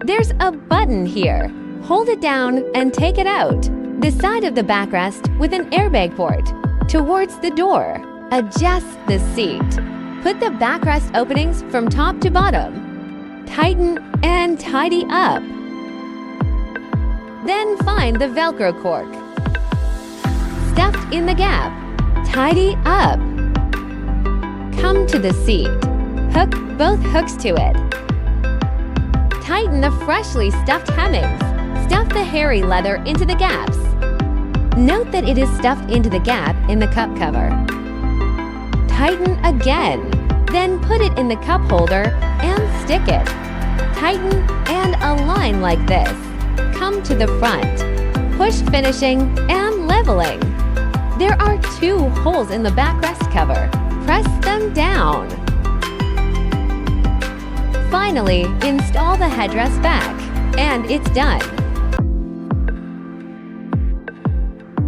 There's a button here. Hold it down and take it out. The side of the backrest with an airbag port. Towards the door. Adjust the seat. Put the backrest openings from top to bottom. Tighten and tidy up. Then find the Velcro cork. Stuffed in the gap. Tidy up. Come to the seat. Hook both hooks to it. Tighten the freshly stuffed hemmings. Stuff the hairy leather into the gaps. Note that it is stuffed into the gap in the cup cover. Tighten again. Then put it in the cup holder and stick it. Tighten and align like this. Come to the front. Push finishing and leveling. There are 2 holes in the backrest cover. Press them down. Finally, install the headrest back, and it's done.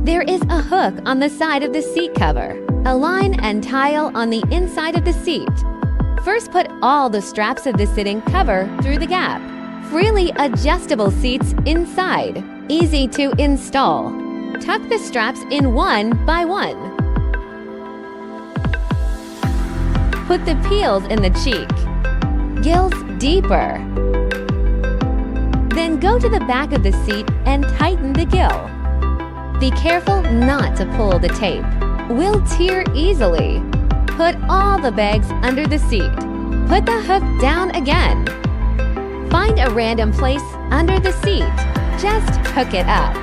There is a hook on the side of the seat cover. Align and tile on the inside of the seat. First, put all the straps of the sitting cover through the gap. Freely adjustable seats inside. Easy to install. Tuck the straps in one by one. Put the peels in the cheek. Gills deeper. Then go to the back of the seat and tighten the gill. Be careful not to pull the tape. Will tear easily. Put all the bags under the seat. Put the hook down again. Find a random place under the seat. Just hook it up.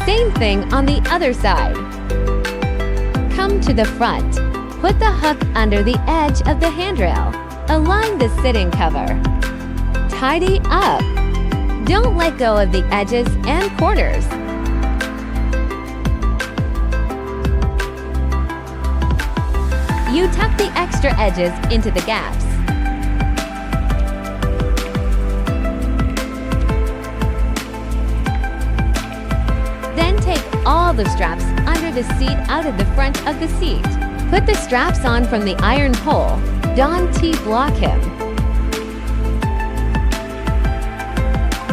Same thing on the other side. Come to the front. Put the hook under the edge of the handrail. Align the sitting cover. Tidy up. Don't let go of the edges and corners. You tuck the extra edges into the gaps. Then take all the straps under the seat out of the front of the seat. Put the straps on from the iron hole. Don't T-block him.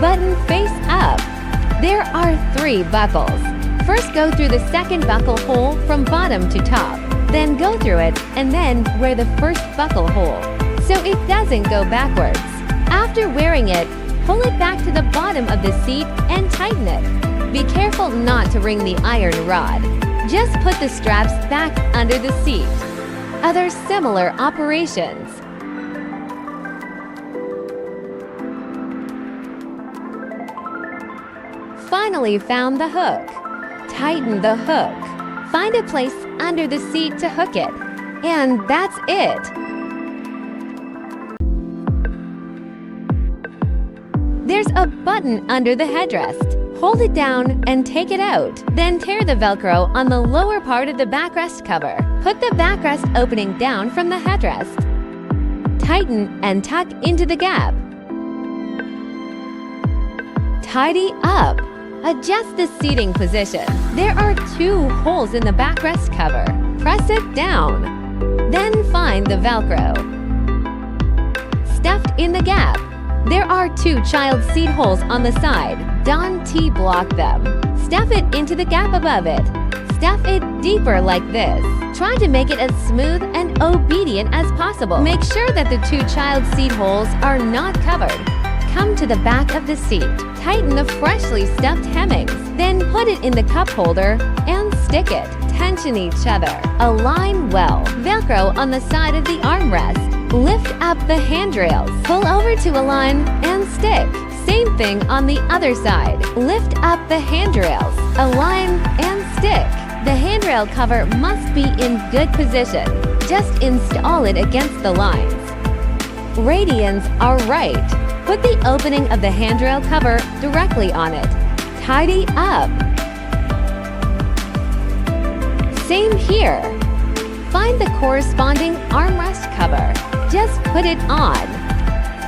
Button face up. There are 3 buckles. First, go through the second buckle hole from bottom to top. Then go through it and then wear the first buckle hole, so it doesn't go backwards. After wearing it, pull it back to the bottom of the seat and tighten it. Be careful not to wring the iron rod. Just put the straps back under the seat. Other similar operations. Finally found the hook. Tighten the hook. Find a place under the seat to hook it. And that's it. There's a button under the headrest. Hold it down and take it out. Then tear the Velcro on the lower part of the backrest cover. Put the backrest opening down from the headrest. Tighten and tuck into the gap. Tidy up. Adjust the seating position. There are 2 holes in the backrest cover. Press it down. Then find the Velcro. Stuffed in the gap. There are 2 child seat holes on the side. Don't T-block them. Stuff it into the gap above it. Stuff it deeper like this. Try to make it as smooth and obedient as possible. Make sure that the 2 child seat holes are not covered. Come to the back of the seat. Tighten the freshly stuffed hemmings. Then put it in the cup holder and stick it. Tension each other. Align well. Velcro on the side of the armrest. Lift up the handrails. Pull over to align and stick. Same thing on the other side. Lift up the handrails. Align and stick. The handrail cover must be in good position. Just install it against the lines. Radians are right. Put the opening of the handrail cover directly on it. Tidy up. Same here. Find the corresponding armrest cover. Just put it on.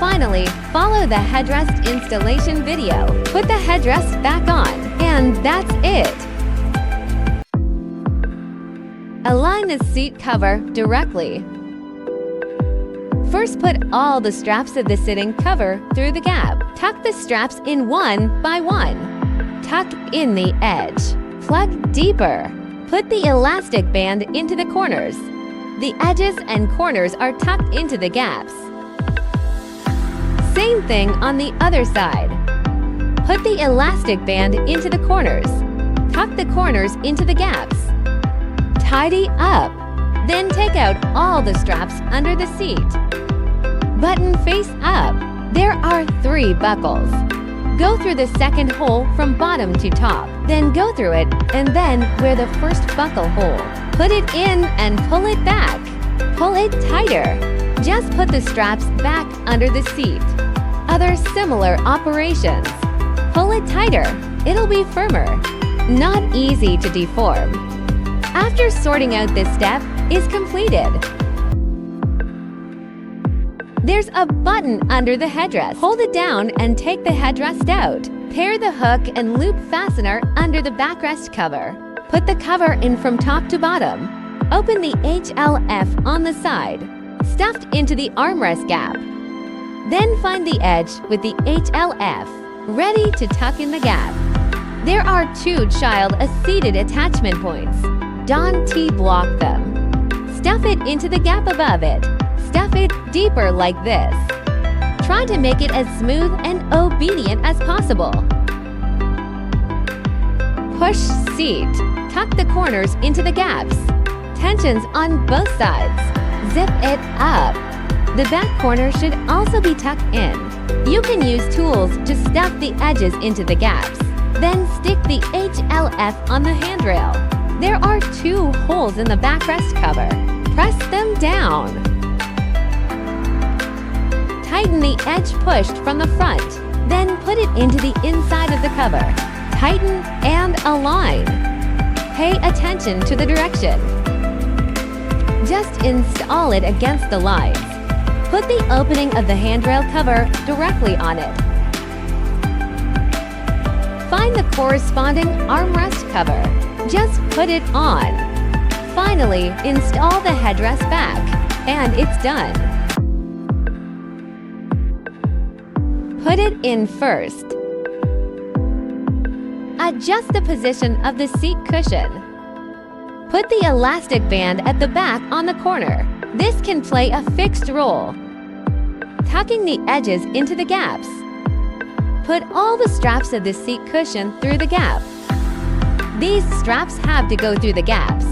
Finally, follow the headrest installation video. Put the headrest back on, and that's it. Align the seat cover directly. First, put all the straps of the sitting cover through the gap. Tuck the straps in one by one. Tuck in the edge. Plug deeper. Put the elastic band into the corners. The edges and corners are tucked into the gaps. Same thing on the other side. Put the elastic band into the corners. Tuck the corners into the gaps. Tidy up. Then take out all the straps under the seat. Button face up. There are 3 buckles. Go through the second hole from bottom to top. Then go through it and then wear the first buckle hole. Put it in and pull it back. Pull it tighter. Just put the straps back under the seat. Other similar operations. Pull it tighter. It'll be firmer. Not easy to deform. After sorting out this step is completed, there's a button under the headrest. Hold it down and take the headrest out. Pair the hook and loop fastener under the backrest cover. Put the cover in from top to bottom. Open the HLF on the side, stuffed into the armrest gap. Then find the edge with the HLF, ready to tuck in the gap. There are 2 child seated attachment points. Don T blocked them. Stuff it into the gap above it. Stuff it deeper like this. Try to make it as smooth and obedient as possible. Push seat. Tuck the corners into the gaps. Tensions on both sides. Zip it up. The back corner should also be tucked in. You can use tools to stuff the edges into the gaps. Then stick the HLF on the handrail. There are 2 holes in the backrest cover. Press them down. Tighten the edge pushed from the front. Then put it into the inside of the cover. Tighten and align. Pay attention to the direction. Just install it against the lines. Put the opening of the handrail cover directly on it. Find the corresponding armrest cover. Just put it on. Finally, install the headrest back, and it's done. Put it in first. Adjust the position of the seat cushion. Put the elastic band at the back on the corner. This can play a fixed role. Tucking the edges into the gaps. Put all the straps of the seat cushion through the gap. These straps have to go through the gaps.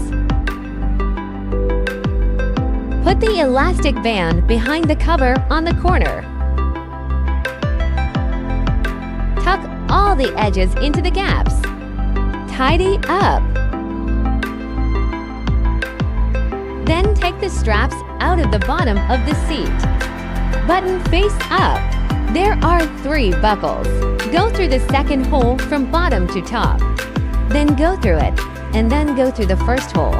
Put the elastic band behind the cover on the corner. Tuck all the edges into the gaps. Tidy up. Then take the straps out of the bottom of the seat. Button face up. There are 3 buckles. Go through the second hole from bottom to top. Then go through it, and then go through the first hole.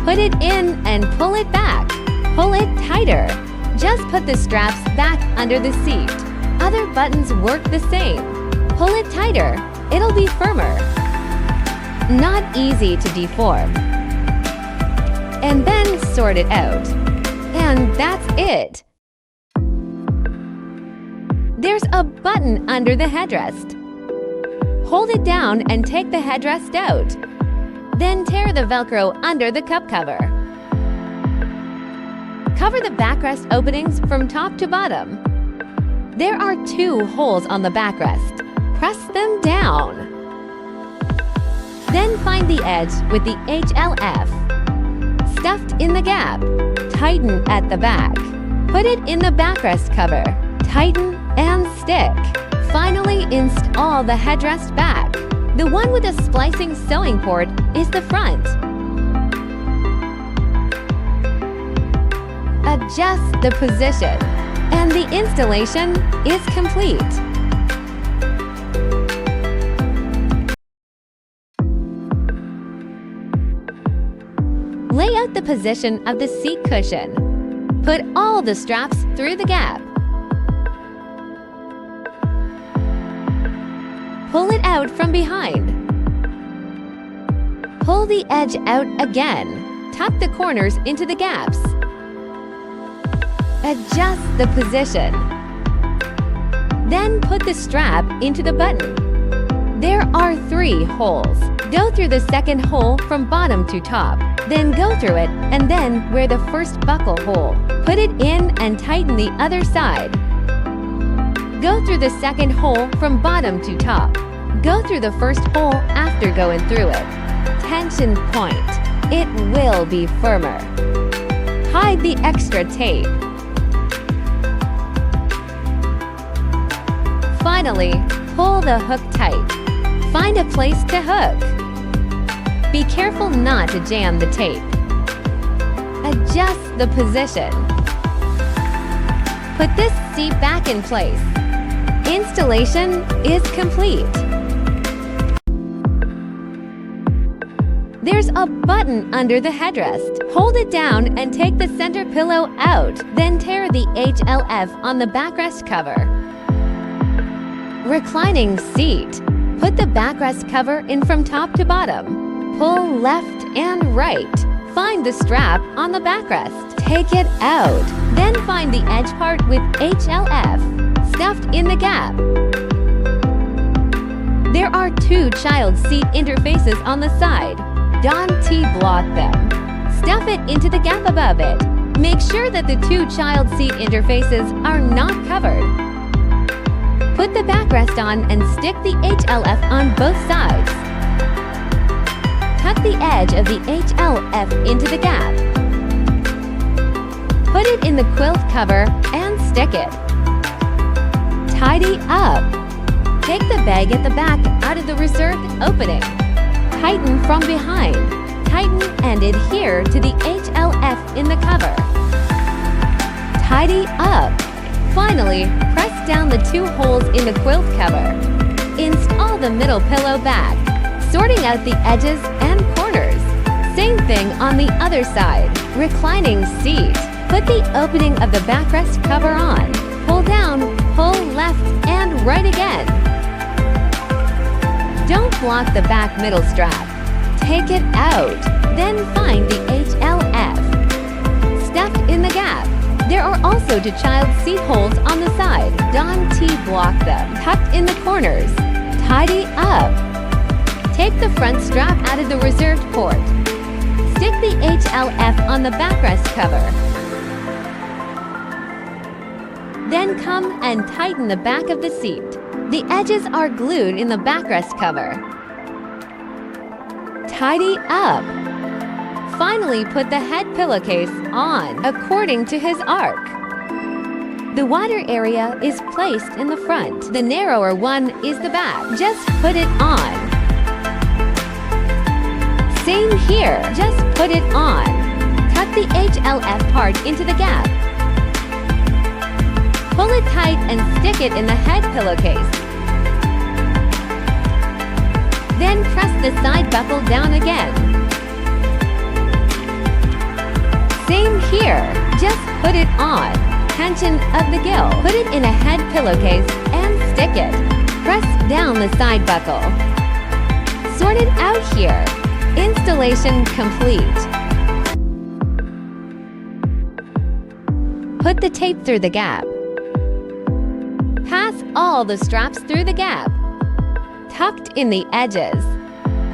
Put it in and pull it back. Pull it tighter. Just put the straps back under the seat. Other buttons work the same. Pull it tighter. It'll be firmer. Not easy to deform. And then sort it out. And that's it. There's a button under the headrest. Hold it down and take the headrest out. Then tear the Velcro under the cup cover. Cover the backrest openings from top to bottom. There are 2 holes on the backrest. Press them down. Then find the edge with the HLF. Stuffed in the gap. Tighten at the back. Put it in the backrest cover. Tighten and stick. Finally, install the headrest back. The one with the splicing sewing port is the front. Adjust the position, and the installation is complete. Lay out the position of the seat cushion. Put all the straps through the gap. Pull it out from behind. Pull the edge out again. Tuck the corners into the gaps. Adjust the position. Then put the strap into the button. There are 3 holes. Go through the second hole from bottom to top. Then go through it and then wear the first buckle hole. Put it in and tighten the other side. Go through the second hole from bottom to top. Go through the first hole after going through it. Tension point. It will be firmer. Hide the extra tape. Finally, pull the hook tight. Find a place to hook. Be careful not to jam the tape. Adjust the position. Put this seat back in place. Installation is complete. There's a button under the headrest. Hold it down and take the center pillow out. Then tear the HLF on the backrest cover. Reclining seat. Put the backrest cover in from top to bottom. Pull left and right. Find the strap on the backrest. Take it out. Then find the edge part with HLF stuffed in the gap. There are 2 child seat interfaces on the side. Don't T-block them. Stuff it into the gap above it. Make sure that the 2 child seat interfaces are not covered. Put the backrest on and stick the HLF on both sides. Tuck the edge of the HLF into the gap. Put it in the quilt cover and stick it. Tidy up. Take the bag at the back out of the reserved opening. Tighten from behind. Tighten and adhere to the HLF in the cover. Tidy up. Finally, press down the 2 holes in the quilt cover. Install the middle pillow back, sorting out the edges and corners. Same thing on the other side. Reclining seat. Put the opening of the backrest cover on. Pull down, pull left and right again. Don't block the back middle strap. Take it out. Then find the HLF. Stuffed in the gap. There are also 2 child seat holes on the side. Don't T-block them. Tucked in the corners. Tidy up. Take the front strap out of the reserved port. Stick the HLF on the backrest cover. Then come and tighten the back of the seat. The edges are glued in the backrest cover. Tidy up. Finally, put the head pillowcase on according to his arc. The wider area is placed in the front. The narrower one is the back. Just put it on. Same here. Just put it on. Tuck the HLF part into the gap. Pull it tight and stick it in the head pillowcase. Then press the side buckle down again. Same here. Just put it on. Tension of the gill. Put it in a head pillowcase and stick it. Press down the side buckle. Sort it out here. Installation complete. Put the tape through the gap. Pass all the straps through the gap. Tucked in the edges.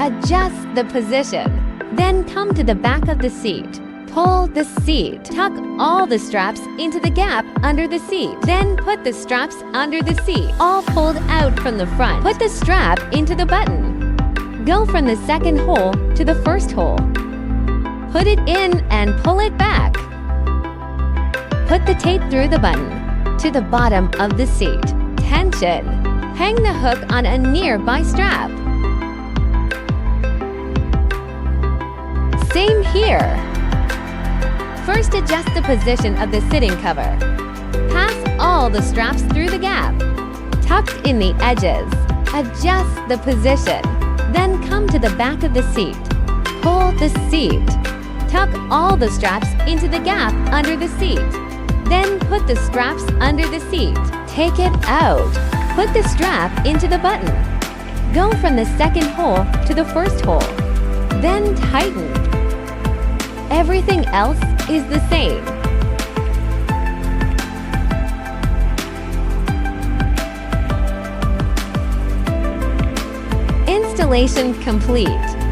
Adjust the position. Then come to the back of the seat. Pull the seat. Tuck all the straps into the gap under the seat. Then put the straps under the seat, all pulled out from the front. Put the strap into the button. Go from the second hole to the first hole. Put it in and pull it back. Put the tape through the button to the bottom of the seat. Tension. Hang the hook on a nearby strap. Same here. First, adjust the position of the sitting cover. Pass all the straps through the gap. Tucked in the edges. Adjust the position. Then come to the back of the seat. Pull the seat. Tuck all the straps into the gap under the seat. Then put the straps under the seat. Take it out. Put the strap into the button. Go from the second hole to the first hole. Then tighten. Everything else is the same. Installation complete.